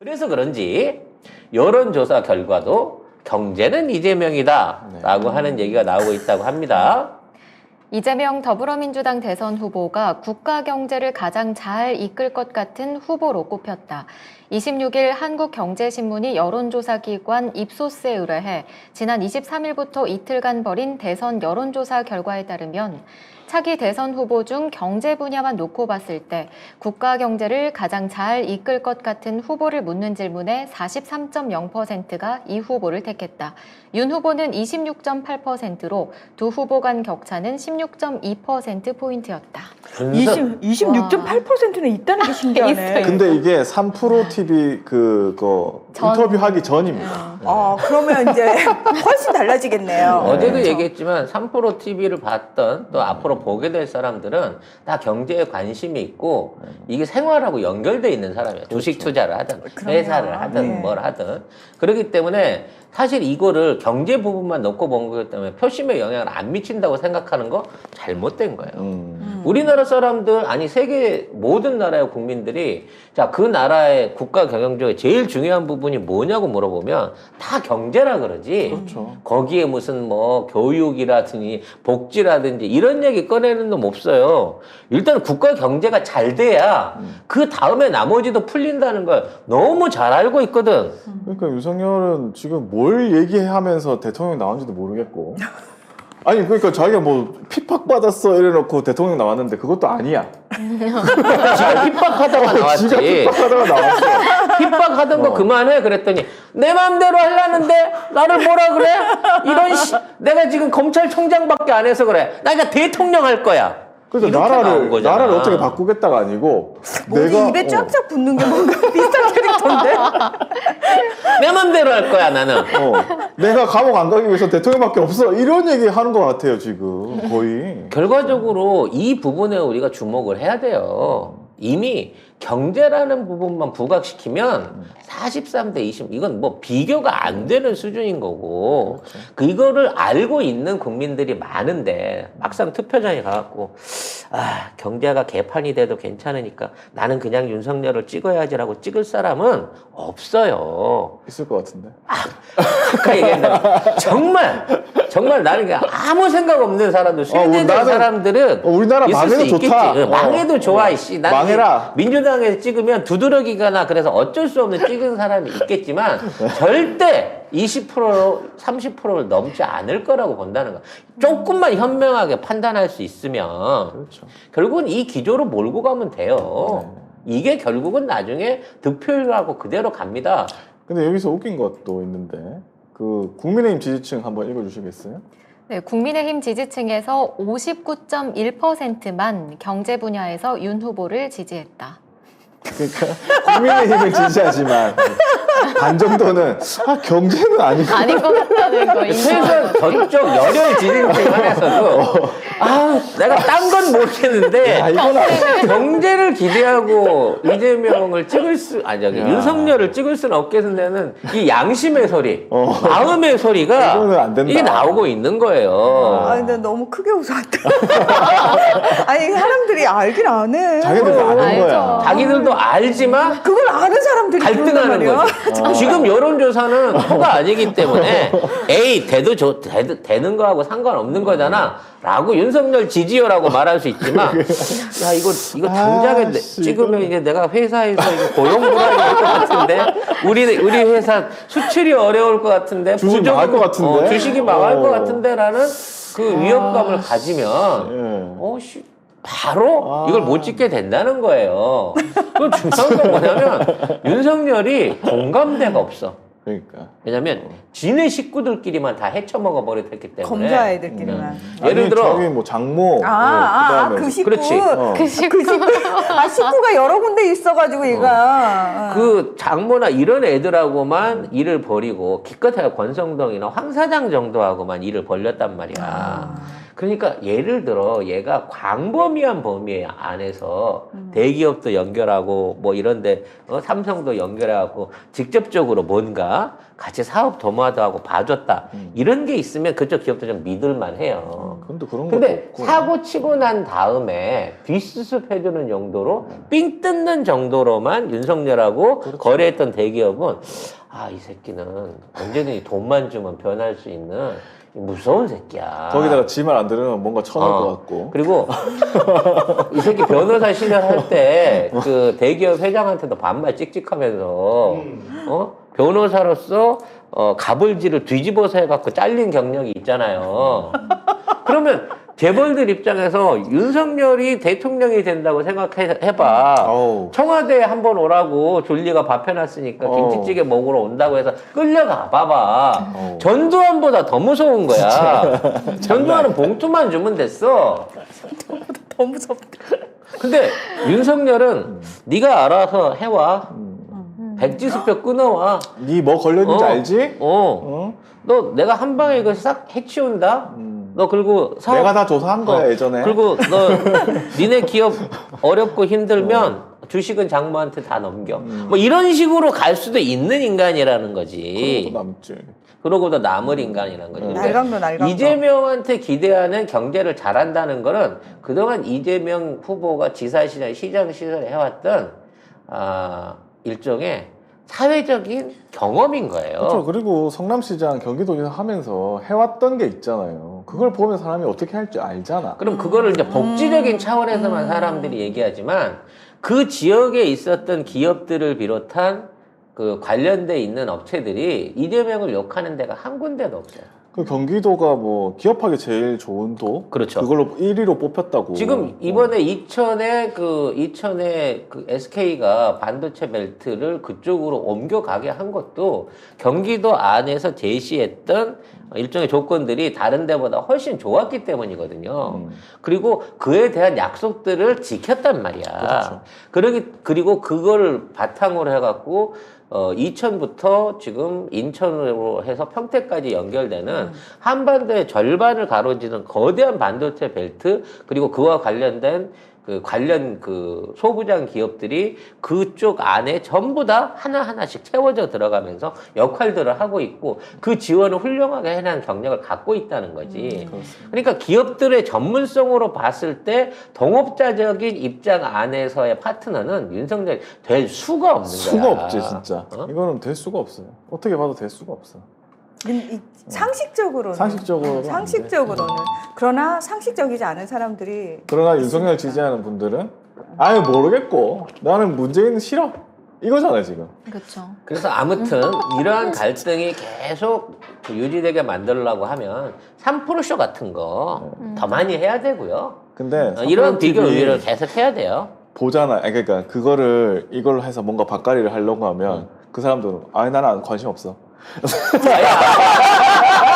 그래서 그런지 여론조사 결과도 경제는 이재명이다라고 하는 얘기가 나오고 있다고 합니다. 이재명 더불어민주당 대선 후보가 국가 경제를 가장 잘 이끌 것 같은 후보로 꼽혔다. 26일 한국경제신문이 여론조사 기관 입소스에 의뢰해 지난 23일부터 이틀간 벌인 대선 여론조사 결과에 따르면 차기 대선 후보 중 경제 분야만 놓고 봤을 때 국가 경제를 가장 잘 이끌 것 같은 후보를 묻는 질문에 43.0%가 이 후보를 택했다. 윤 후보는 26.8%로 두 후보 간 격차는 16.2%포인트였다. 26.8%는 있다는 게 신기하네. 있어요. 근데 이게 3프로 TV 인터뷰하기 전입니다. 그러면 이제 훨씬 달라지겠네요. 어제도 그렇죠. 얘기했지만 3프로 TV를 봤던 또 앞으로 보게 될 사람들은 다 경제에 관심이 있고 이게 생활하고 연결돼 있는 사람이에요. 주식 투자를 하든 그럼요. 회사를 하든 네. 뭘 하든. 그렇기 때문에 사실 이거를 경제 부분만 놓고 본 거기 때문에 표심에 영향을 안 미친다고 생각하는 거 잘못된 거예요. 우리나라 사람들, 아니 세계 모든 나라의 국민들이 자, 그 나라의 국가 경영적에 제일 중요한 부분이 뭐냐고 물어보면 다 경제라 그러지. 그렇죠. 거기에 무슨 뭐 교육이라든지 복지라든지 이런 얘기 꺼내는 놈 없어요. 일단 국가 경제가 잘 돼야 그 다음에 나머지도 풀린다는 걸 너무 잘 알고 있거든. 그러니까 윤석열은 지금 뭘 얘기하면서 대통령 나온지도 모르겠고. 아니 그러니까 자기가 뭐 핍박받았어 이래놓고 대통령 나왔는데 그것도 아니야. 지가 핍박하다가 나왔지. 지가 핍박하다가 나왔어. 핍박하던 거 그만해 그랬더니 내 맘대로 하려는데 나를 뭐라 그래? 이런 내가 지금 검찰총장밖에 안 해서 그래. 나 그러니까 대통령 할 거야. 그래서 이렇게 나온 거잖아. 나라를 어떻게 바꾸겠다가 아니고 머리 입에 쫙쫙 붙는 게 뭔가 비슷한 캐릭터인데? 내 맘대로 할 거야 나는. 내가 감옥 안 가기 위해서 대통령밖에 없어 이런 얘기 하는 것 같아요 지금 거의. 결과적으로 이 부분에 우리가 주목을 해야 돼요. 이미 경제라는 부분만 부각시키면 43대 20 이건 뭐 비교가 안 되는 수준인 거고 그거를 알고 있는 국민들이 많은데 막상 투표장에 가갖고 경제가 개판이 돼도 괜찮으니까 나는 그냥 윤석열을 찍어야지라고 찍을 사람은 없어요. 있을 것 같은데. 아까 얘기했는데 정말 나는 그냥 아무 생각 없는 사람들 실제된 사람들은 우리나라 있을 망해도 수 있겠지. 좋다. 망해도 좋아 이씨. 망해라. 민주당에서 찍으면 두드러기가나 그래서 어쩔 수 없는 찍은 사람이 있겠지만 절대 20% 30%를 넘지 않을 거라고 본다는 거. 조금만 현명하게 판단할 수 있으면 그렇죠. 결국은 이 기조로 몰고 가면 돼요. 이게 결국은 나중에 득표율하고 그대로 갑니다. 근데 여기서 웃긴 것도 있는데 그 국민의힘 지지층 한번 읽어주시겠어요? 네, 국민의힘 지지층에서 59.1%만 경제 분야에서 윤 후보를 지지했다. 그러니까 국민의힘을 지지하지만 반 정도는 경제는 아니고 아닌 것 같다는 거 최소한 저쪽 열혈 지지층 안에서도 내가 딴 건 모르겠는데 경제를 기대하고 이재명을 찍을 윤석열을 찍을 수는 없겠는데는 이 양심의 소리, 마음의 소리가 이거는 안 된다. 이게 나오고 있는 거예요. 근데 너무 크게 웃었다. 아니 사람들이 알긴 안 해. 자기들도 아는 알죠. 거야. 자기들도 알지만 그걸 아는 사람들이 갈등하는 그런단 말이야. 거죠. 지금 여론조사는 허가 아니기 때문에 되는 거하고 상관없는 거잖아 라고 윤석열 지지요라고 말할 수 있지만 야 이거 당장에 찍으면 이제 내가 회사에서 이거 고용불안이 올 것 같은데 우리 회사 수출이 어려울 것 같은데 주식 망할 것 같은데? 주식이 망할 것 같은데 라는 그 위협감을 가지면 예. 바로 이걸 못 찍게 된다는 거예요. 또 중요한 건 뭐냐면 윤석열이 공감대가 없어. 그러니까. 왜냐면 지네 식구들끼리만 다 헤쳐먹어 버렸기 때문에. 검사 애들끼리만. 예를 들어 저기 뭐 장모. 그 식구. 그렇지. 그 식구. 식구가 여러 군데 있어가지고 얘가. 그 장모나 이런 애들하고만 일을 벌이고 기껏해야 권성동이나 황 사장 정도하고만 일을 벌렸단 말이야. 그러니까 예를 들어 얘가 광범위한 범위 안에서 대기업도 연결하고 뭐 이런데 삼성도 연결하고 직접적으로 뭔가 같이 사업 도모도 하고 봐줬다 이런 게 있으면 그쪽 기업도 좀 믿을만 해요. 근데 그런 것도 근데 없고. 사고 치고 난 다음에 뒷수습 해주는 정도로 삥 뜯는 정도로만 윤석열하고 그렇죠. 거래했던 대기업은 이 새끼는 언제든지 돈만 주면 변할 수 있는 무서운 새끼야. 거기다가 지 말 안 들으면 뭔가 쳐낼 것 같고. 그리고 이 새끼 변호사 시절 할 때 그 대기업 회장한테도 반말 찍찍하면서 변호사로서 가불지를 뒤집어서 해갖고 잘린 경력이 있잖아요. 그러면 재벌들 입장에서 윤석열이 대통령이 된다고 생각해봐. 어우. 청와대에 한번 오라고 졸리가 밥 해놨으니까 김치찌개 먹으러 온다고 해서 끌려가 봐봐. 어우. 전두환보다 더 무서운 거야. 전두환은 봉투만 주면 됐어. 더 무섭다. 근데 윤석열은 네가 알아서 해와. 백지수표 끊어와. 니 뭐 걸렸는지 알지? 너 내가 한 방에 이거 싹 해치운다? 너 그리고 사업 내가 다 조사한 거야 예전에. 그리고 너 니네 기업 어렵고 힘들면 주식은 장모한테 다 넘겨. 뭐 이런 식으로 갈 수도 있는 인간이라는 거지. 그러고 남지. 그러고도 남을 인간이라는 거지. 근데 날강도 날강도. 이재명한테 기대하는 경제를 잘한다는 거는 그동안 이재명 후보가 지사시절, 시장 시절에 해왔던 일종의 사회적인 경험인 거예요. 그렇죠. 그리고 성남시장 경기도지사 하면서 해왔던 게 있잖아요. 그걸 보면 사람이 어떻게 할지 알잖아. 그럼 그거를 이제 복지적인 차원에서만 사람들이 얘기하지만 그 지역에 있었던 기업들을 비롯한 그 관련돼 있는 업체들이 이재명을 욕하는 데가 한 군데도 없어요. 그 경기도가 뭐 기업하기 제일 좋은 도, 그렇죠. 그걸로 1위로 뽑혔다고. 지금 이번에 이천에 그 SK가 반도체 벨트를 그쪽으로 옮겨가게 한 것도 경기도 안에서 제시했던 일종의 조건들이 다른 데보다 훨씬 좋았기 때문이거든요. 그리고 그에 대한 약속들을 지켰단 말이야. 그렇죠. 그리고 그거를 바탕으로 해갖고 이천부터 지금 인천으로 해서 평택까지 연결되는 한반도의 절반을 가로지는 거대한 반도체 벨트, 그리고 그와 관련된 그 소부장 기업들이 그쪽 안에 전부 다 하나하나씩 채워져 들어가면서 역할들을 하고 있고 그 지원을 훌륭하게 해낸 경력을 갖고 있다는 거지. 그러니까 기업들의 전문성으로 봤을 때 동업자적인 입장 안에서의 파트너는 윤석열이 될 수가 없는 거야. 수가 없지 진짜. 이거는 될 수가 없어요. 어떻게 봐도 될 수가 없어. 상식적으로는. 상식적으로는. 그러나 상식적이지 않은 사람들이. 그러나 윤석열 지지하는 분들은 아유 모르겠고 나는 문재인 싫어. 이거잖아요 지금. 그렇죠. 그래서 아무튼 이러한 갈등이 계속 유지되게 만들려고 하면 3%쇼 같은 거 더 많이 해야 되고요. 근데 이런 비교 TV 의회를 계속 해야 돼요. 보잖아. 아니, 그러니까 이걸로 해서 뭔가 밥가리를 하려고 하면 그 사람들은 나는 관심 없어.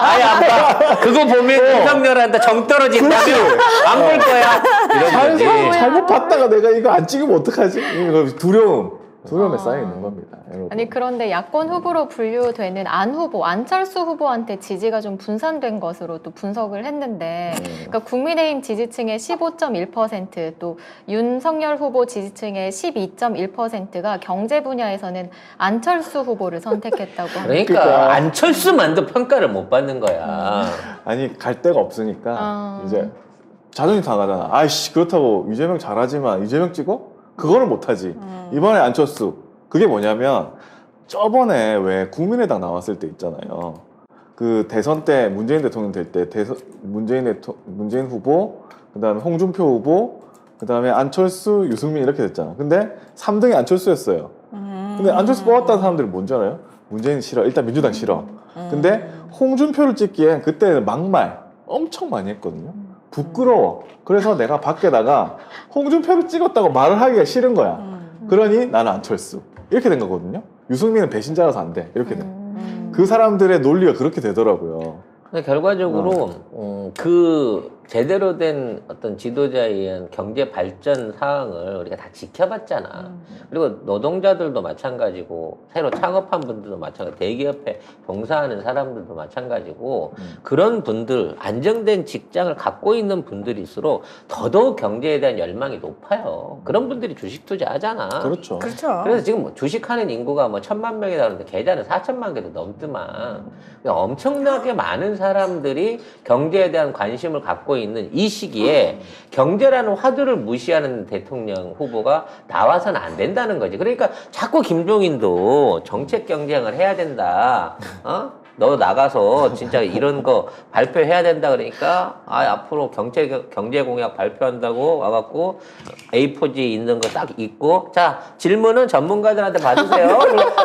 아예 안 봐. 그거 보면 윤석열한테 정 떨어진다면 안 볼 거야. 이런 거지. 잘못 봤다가 내가 이거 안 찍으면 어떡하지? 이거 두려움에 쌓여 있는 겁니다. 여러분. 아니 그런데 야권 후보로 분류되는 안철수 후보한테 지지가 좀 분산된 것으로 또 분석을 했는데, 그러니까 국민의힘 지지층의 15.1%, 또 윤석열 후보 지지층의 12.1%가 경제 분야에서는 안철수 후보를 선택했다고 합니다. 그러니까 안철수만도 평가를 못 받는 거야. 아니 갈 데가 없으니까 이제 자존심 상하잖아. 아이씨 그렇다고 이재명 잘하지만 이재명 찍어? 그거는 못하지. 이번에 안철수 그게 뭐냐면 저번에 왜 국민의당 나왔을 때 있잖아요. 그 대선 때 문재인 대통령 될 때 문재인 후보, 그다음에 홍준표 후보, 그다음에 안철수, 유승민 이렇게 됐잖아. 근데 3등이 안철수였어요. 근데 안철수 뽑았다는 사람들이 뭔지 알아요? 문재인 싫어. 일단 민주당 싫어. 근데 홍준표를 찍기엔 그때는 막말 엄청 많이 했거든요. 부끄러워. 그래서 내가 밖에다가 홍준표를 찍었다고 말을 하기가 싫은 거야. 그러니 나는 안철수. 이렇게 된 거거든요. 유승민은 배신자라서 안 돼. 이렇게 돼. 그 사람들의 논리가 그렇게 되더라고요. 근데 결과적으로 그 제대로 된 어떤 지도자에 의한 경제 발전 사항을 우리가 다 지켜봤잖아. 그리고 노동자들도 마찬가지고 새로 창업한 분들도 마찬가지고 대기업에 봉사하는 사람들도 마찬가지고 그런 분들 안정된 직장을 갖고 있는 분들일수록 더더욱 경제에 대한 열망이 높아요. 그런 분들이 주식 투자하잖아. 그렇죠. 그렇죠. 그래서 지금 뭐 주식하는 인구가 뭐 1,000만 명이다 그러는데 계좌는 4천만 개도 넘더만 엄청나게 많은 사람들이 경제에 대한 관심을 갖고 있는 이 시기에 경제라는 화두를 무시하는 대통령 후보가 나와서는 안 된다는 거지. 그러니까 자꾸 김종인도 정책 경쟁을 해야 된다. 너 나가서 진짜 이런 거 발표해야 된다 그러니까 앞으로 경제 공약 발표한다고 와갖고 A4지 있는 거 딱 읽고 자 질문은 전문가들한테 받으세요.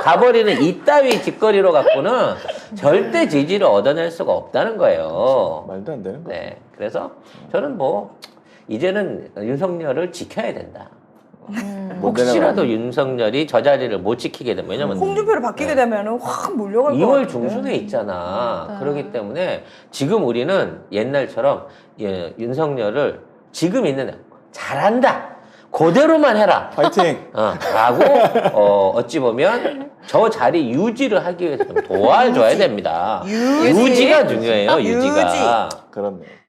가버리는 이따위 짓거리로 갖고는 절대 지지를 얻어낼 수가 없다는 거예요. 말도 안 되는 거예요. 네, 그래서 저는 뭐 이제는 윤석열을 지켜야 된다. 혹시라도 윤석열이 저 자리를 못 지키게 되면 왜냐면 홍준표로 바뀌게 되면은 확 몰려갈 것 2월 같은데. 중순에 있잖아. 그렇기 때문에 지금 우리는 옛날처럼 윤석열을 지금 있는 잘한다. 그대로만 해라. 파이팅! 라고 어찌 보면 저 자리 유지를 하기 위해서 좀 도와줘야 됩니다. 유지. 유지가 중요해요. 유지가. 그렇네요.